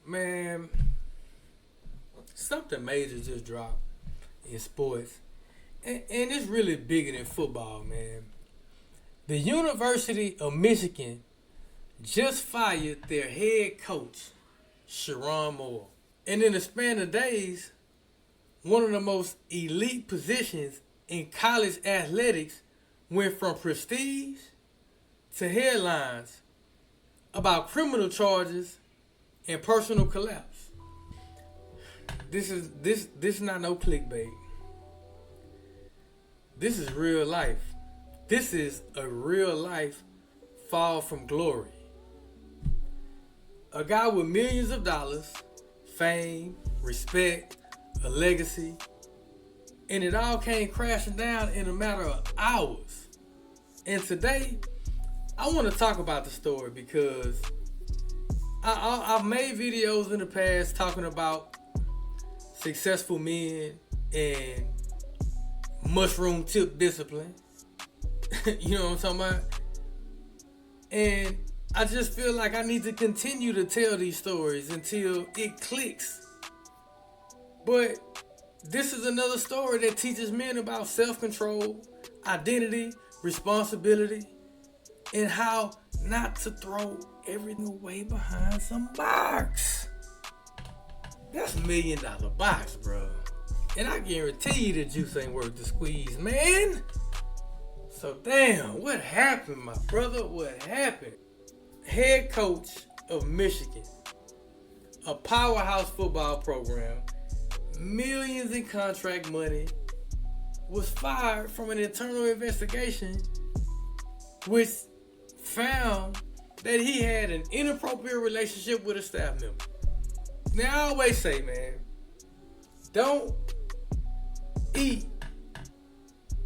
Man, something major just dropped in sports. And it's really bigger than football, man. The University of Michigan just fired their head coach, Sherrone Moore. And in the span of days, one of the most elite positions in college athletics went from prestige to headlines about criminal charges and personal collapse. This is not no clickbait. This is real life. This is a real life fall from glory. A guy with millions of dollars, fame, respect, a legacy, and it all came crashing down in a matter of hours. And today, I want to talk about the story because I've made videos in the past talking about successful men and mushroom tip discipline. You know what I'm talking about? And I just feel like I need to continue to tell these stories until it clicks. But this is another story that teaches men about self-control, identity, responsibility, and how not to throw everything away behind some box. That's $1 million box, bro. And I guarantee you the juice ain't worth the squeeze, man. So damn, what happened, my brother? What happened? Head coach of Michigan, a powerhouse football program, millions in contract money, was fired from an internal investigation which found that he had an inappropriate relationship with a staff member. Now, I always say, man, don't eat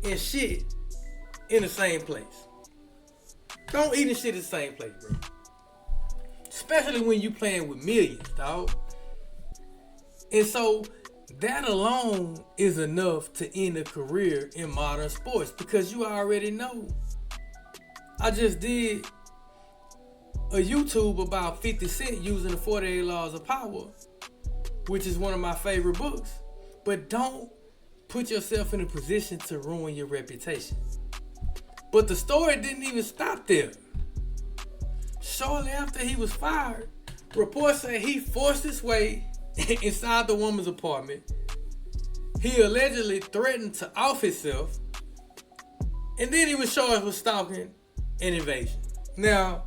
and shit in the same place. Don't eat and shit in the same place, bro. Especially when you playing with millions, dog. And so, that alone is enough to end a career in modern sports because you already know. I just did a YouTube about 50 Cent using the 48 Laws of Power, which is one of my favorite books. But don't put yourself in a position to ruin your reputation. But the story didn't even stop there. Shortly after he was fired, reports say he forced his way inside the woman's apartment. He allegedly threatened to off himself. And then he was charged with stalking and invasion. Now,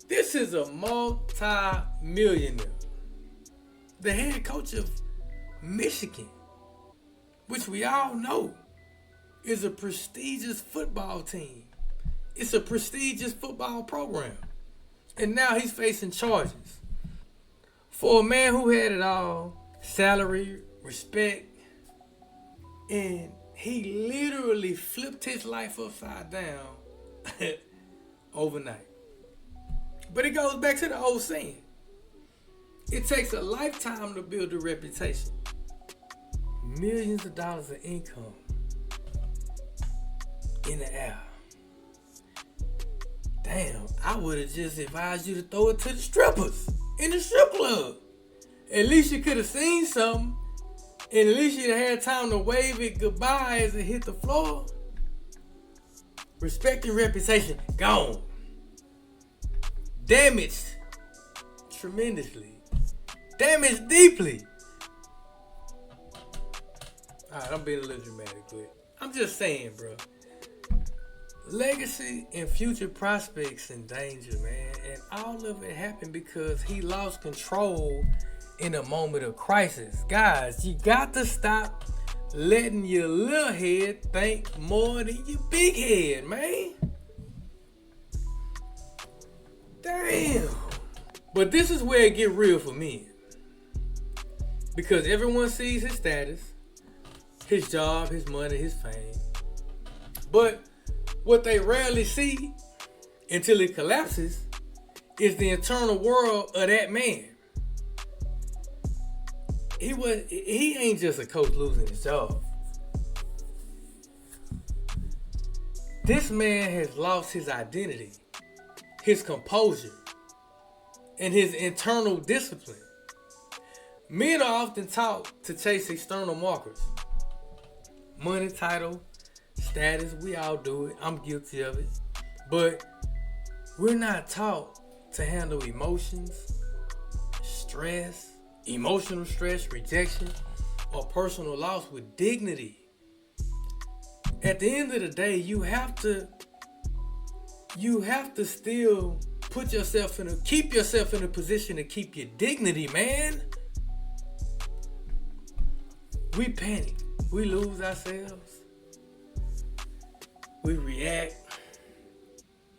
this is a multi-millionaire. The head coach of Michigan, which we all know is a prestigious football team. It's a prestigious football program. And now he's facing charges. For a man who had it all, salary, respect, and he literally flipped his life upside down overnight. But it goes back to the old saying. It takes a lifetime to build a reputation. Millions of dollars of income in the air. Damn, I would have just advised you to throw it to the strippers in the strip club. At least you could have seen something. And at least you'd have had time to wave it goodbye as it hit the floor. Respect and reputation, gone. Damaged tremendously. Damaged deeply. Alright, I'm being a little dramatic, but I'm just saying, bro. Legacy and future prospects in danger, man. And all of it happened because he lost control in a moment of crisis. Guys, you got to stop letting your little head think more than your big head, man. Damn. But this is where it get real for me. Because everyone sees his status, his job, his money, his fame. But what they rarely see until it collapses is the internal world of that man. He ain't just a coach losing his job. This man has lost his identity, his composure, and his internal discipline. Men are often taught to chase external markers. Money, title, status, we all do it. I'm guilty of it. But we're not taught to handle emotions, stress, emotional stress, rejection, or personal loss with dignity. At the end of the day, you have to still keep yourself in a position to keep your dignity, man. We panic. We lose ourselves. We react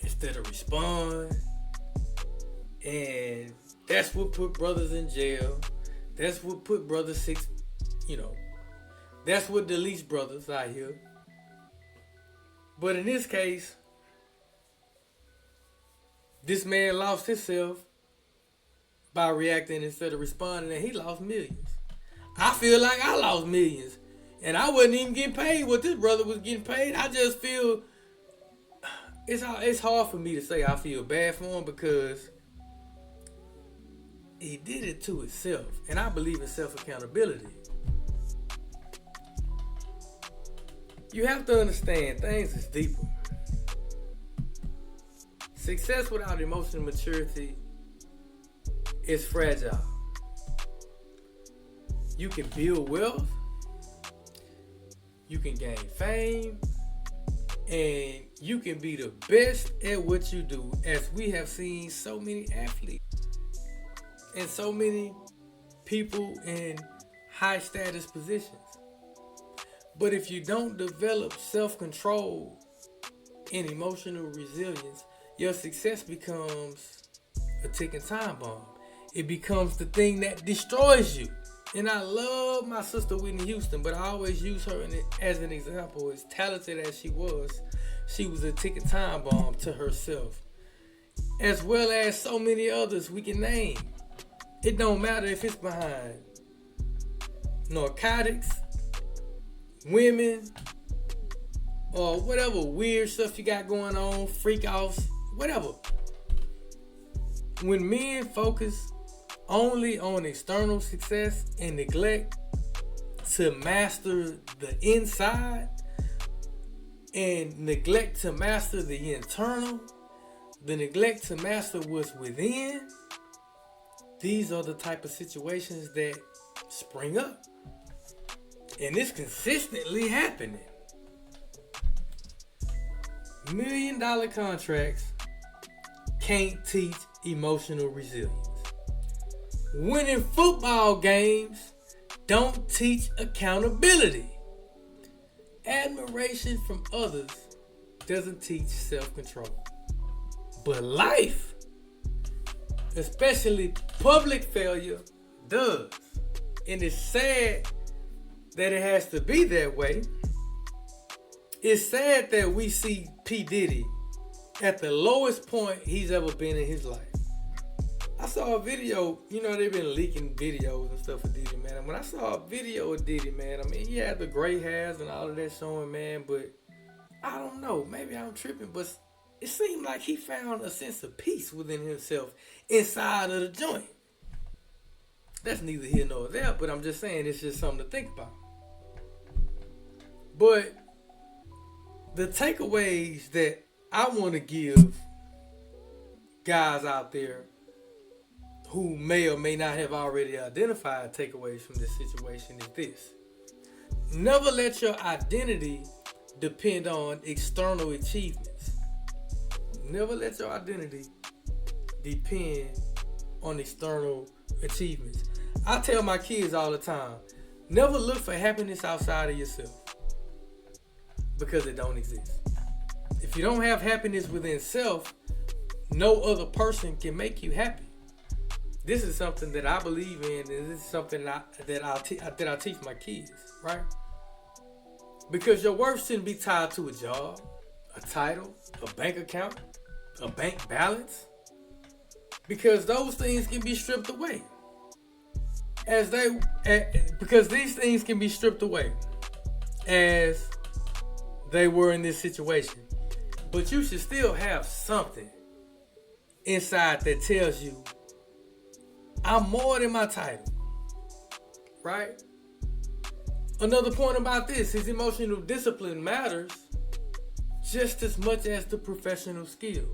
instead of respond. And that's what put brothers in jail. That's what put brothers that's what deletes brothers out here. But in this case, this man lost himself by reacting instead of responding, and he lost millions. I feel like I lost millions, and I wasn't even getting paid what this brother was getting paid. I just feel it's hard for me to say I feel bad for him because he did it to himself, and I believe in self-accountability. You have to understand things is deeper. Success without emotional maturity is fragile. You can build wealth, you can gain fame, and you can be the best at what you do, as we have seen so many athletes and so many people in high status positions. But if you don't develop self-control and emotional resilience, your success becomes a ticking time bomb. It becomes the thing that destroys you. And I love my sister Whitney Houston, but I always use her as an example. As talented as she was a ticking time bomb to herself, as well as so many others we can name. It don't matter if it's behind narcotics, women, or whatever weird stuff you got going on, freak offs, whatever. When men focus only on external success and neglect to master the inside and neglect to master the internal, the neglect to master what's within, these are the type of situations that spring up. And it's consistently happening. $1 million contracts can't teach emotional resilience. Winning football games don't teach accountability. Admiration from others doesn't teach self-control. But life, especially public failure, does. And it's sad that it has to be that way. It's sad that we see P. Diddy at the lowest point he's ever been in his life. I saw a video, they've been leaking videos and stuff of Diddy, man. And when I saw a video of Diddy, man, I mean, he had the gray hairs and all of that showing, man, but I don't know, maybe I'm tripping, but it seemed like he found a sense of peace within himself inside of the joint. That's neither here nor there, but I'm just saying it's just something to think about. But the takeaways that I want to give guys out there who may or may not have already identified takeaways from this situation is this. Never let your identity depend on external achievements. Never let your identity depend on external achievements. I tell my kids all the time, never look for happiness outside of yourself, because it don't exist. If you don't have happiness within self, no other person can make you happy. This is something that I believe in, and this is something that I teach my kids, right? Because your worth shouldn't be tied to a job, a title, a bank account, a bank balance, because those things can be stripped away. Because these things can be stripped away as they were in this situation. But you should still have something inside that tells you I'm more than my title. Right? Another point about this is emotional discipline matters just as much as the professional skill.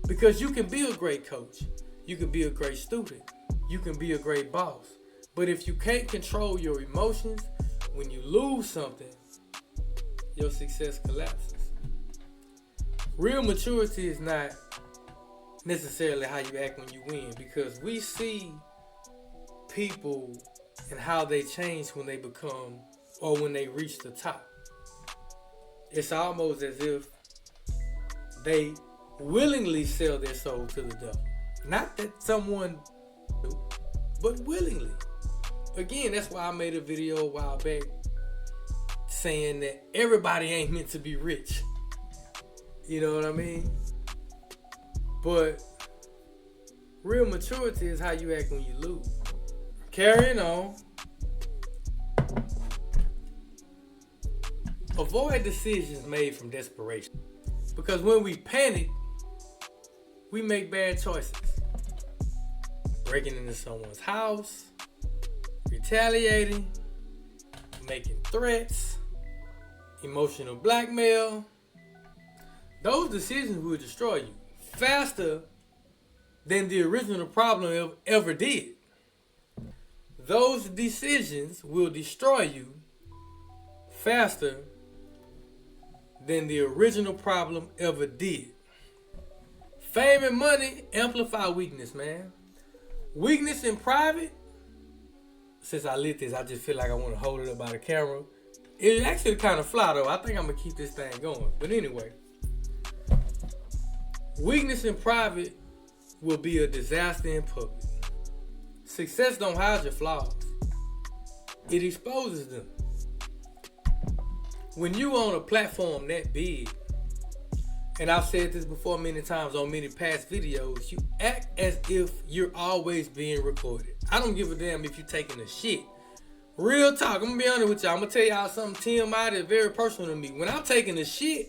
Because you can be a great coach. You can be a great student. You can be a great boss. But if you can't control your emotions, when you lose something, your success collapses. Real maturity is not necessarily how you act when you win, because we see people and how they change when they become or when they reach the top. It's almost as if they willingly sell their soul to the devil. Not that someone do, but willingly. Again, that's why I made a video a while back saying that everybody ain't meant to be rich. You know what I mean? But real maturity is how you act when you lose. Carrying on. Avoid decisions made from desperation. Because when we panic, we make bad choices. Breaking into someone's house, retaliating, making threats, emotional blackmail. Those decisions will destroy you faster than the original problem ever did. Those decisions will destroy you faster than the original problem ever did. Fame and money amplify weakness, man. Weakness in private, since I lit this, I just feel like I want to hold it up by the camera. It's actually kind of fly though. I think I'm going to keep this thing going. But anyway, weakness in private will be a disaster in public. Success don't hide your flaws. It exposes them. When you on a platform that big, and I've said this before many times on many past videos, you act as if you're always being recorded. I don't give a damn if you're taking a shit. Real talk, I'm gonna be honest with y'all. I'm gonna tell y'all something TMI that's very personal to me. When I'm taking a shit,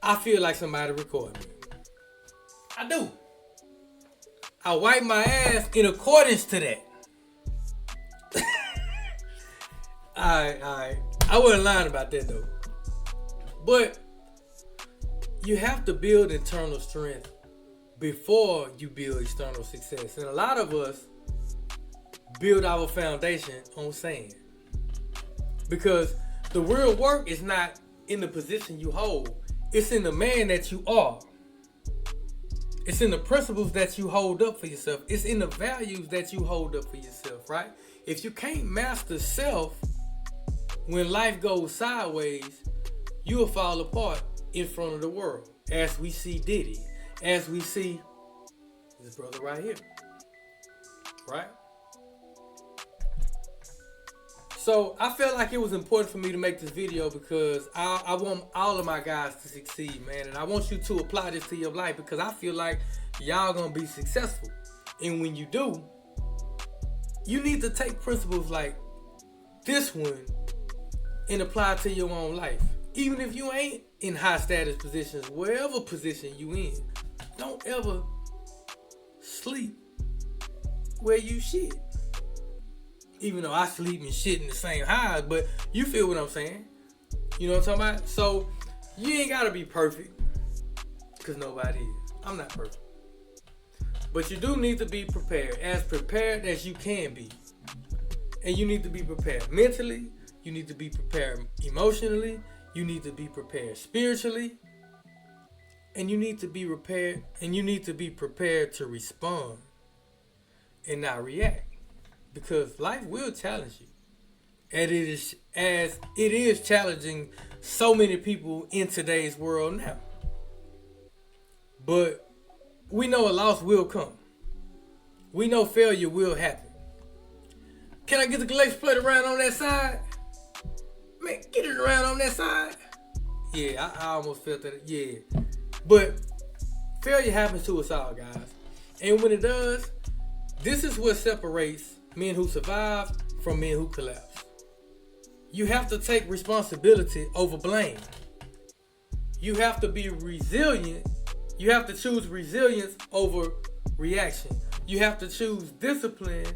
I feel like somebody recording me. I do. I wipe my ass in accordance to that. Alright. I wasn't lying about that though. But you have to build internal strength before you build external success. And a lot of us build our foundation on sand. Because the real work is not in the position you hold. It's in the man that you are. It's in the principles that you hold up for yourself. It's in the values that you hold up for yourself, right? If you can't master self, when life goes sideways, you'll fall apart in front of the world. As we see Diddy. As we see this brother right here. Right? So I felt like it was important for me to make this video because I want all of my guys to succeed, man. And I want you to apply this to your life because I feel like y'all gonna be successful. And when you do, you need to take principles like this one and apply it to your own life. Even if you ain't in high status positions, wherever position you in, don't ever sleep where you shit. Even though I sleep and shit in the same highs, but you feel what I'm saying. You know what I'm talking about? So you ain't gotta be perfect, because nobody is. I'm not perfect. But you do need to be prepared as you can be. And you need to be prepared mentally, you need to be prepared emotionally, you need to be prepared spiritually, and you need to be prepared to respond and not react. Because life will challenge you. And it is challenging so many people in today's world now. But we know a loss will come. We know failure will happen. Can I get the Gillespie plate around on that side? Man, get it around on that side. Yeah, I almost felt that. Yeah. But failure happens to us all, guys. And when it does, this is what separates men who survive from men who collapse. You have to take responsibility over blame. You have to be resilient. You have to choose resilience over reaction. You have to choose discipline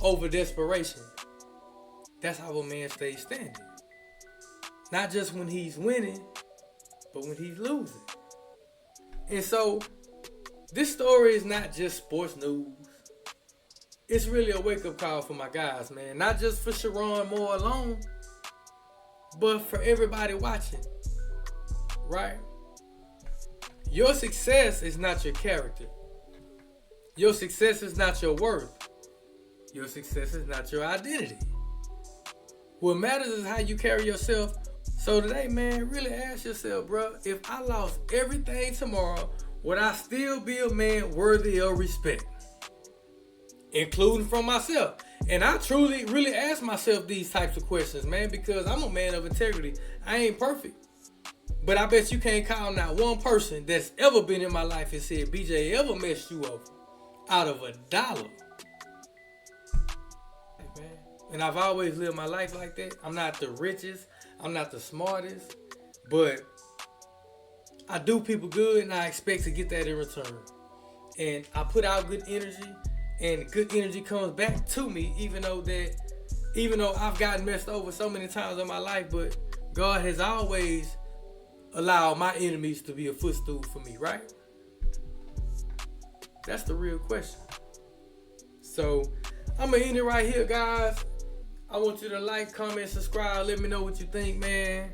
over desperation. That's how a man stays standing. Not just when he's winning, but when he's losing. And so, this story is not just sports news. It's really a wake-up call for my guys, man. Not just for Sherrone Moore alone, but for everybody watching. Right? Your success is not your character. Your success is not your worth. Your success is not your identity. What matters is how you carry yourself. So today, man, really ask yourself, bro, if I lost everything tomorrow, would I still be a man worthy of respect? Including from myself. And I truly, really ask myself these types of questions, man, because I'm a man of integrity. I ain't perfect. But I bet you can't call not one person that's ever been in my life and said, BJ ever messed you over out of $1. Man. And I've always lived my life like that. I'm not the richest. I'm not the smartest. But I do people good and I expect to get that in return. And I put out good energy and good energy comes back to me even though I've gotten messed over so many times in my life, but God has always allowed my enemies to be a footstool for me, right? That's the real question. So I'm gonna end it right here, guys. I want you to like, comment, subscribe. Let me know what you think, man.